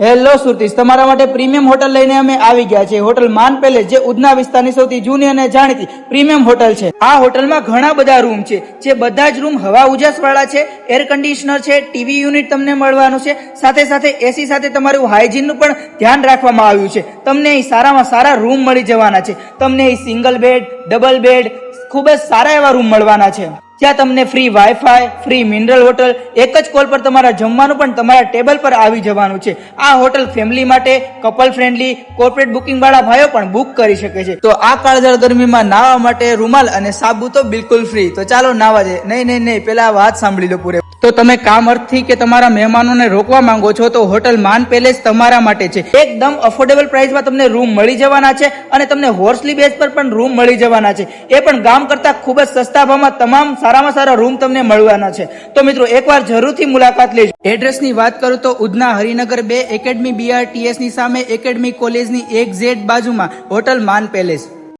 Hello સુરતીસ, તમારા માટે premium hotel લઈને અમે આવી ગયા છે. હોટલ માન પેલેસ, જે ઉધના વિસ્તારની સૌથી જૂની અને જાણીતી પ્રીમિયમ હોટલ છે. આ હોટલમાં ઘણા બધા રૂમ છે, જે બધા જ રૂમ હવા ઉજાસ વાળા છે, એર કન્ડિશનર છે, ટીવી યુનિટ તમને મળવાનું છે, સાથે સાથે એસી સાથે તમારું હાઇજીનનું પણ ધ્યાન રાખવામાં આવ્યું છે. તમને અહીં સારામાં સારા રૂમ મળી જવાના છે. તમને અહીં સિંગલ બેડ, ડબલ બેડ, ખૂબ જ સારા એવા રૂમ મળવાના છે. ત્યાં તમને free wifi, free mineral water, એક જ કોલ પર તમારા જમવાનું પણ તમારા ટેબલ પર આવી જવાનું છે. આ હોટલ ફેમિલી માટે, કપલ ફ્રેન્ડલી, કોર્પોરેટ બુકિંગ વાળા ભાઈઓ પણ બુક કરી શકે છે. તો આ કાળઝાળ ગરમીમાં નાહવા માટે રૂમાલ અને સાબુ તો બિલકુલ ફ્રી. તો ચાલો નાહવા જઈએ. નહીં, પેલા વાત સાંભળી લો પૂરે. તો તમે કામ અર્થથી કે તમારા મહેમાનોને રોકવા માંગો છો તો હોટલ માન પેલેસ તમારા માટે છે. એકદમ અફોર્ડેબલ પ્રાઇસમાં તમને રૂમ મળી જવાના છે અને તમને હોર્સલી બેઝ પર પણ રૂમ મળી જવાના છે. એ પણ ગામ કરતા ખૂબ જ સસ્તા ભાવમાં તમામ સારામાં સારા રૂમ તમને મળવાના છે. તો મિત્રો, એકવાર જરૂરથી મુલાકાત લેજો. એડ્રેસની વાત કરું તો ઉધના હરિનગર 2 એકેડમી BRTS ની સામે એકેડમી કોલેજની એક્ઝેક્ટ બાજુમાં હોટલ માન પેલેસ.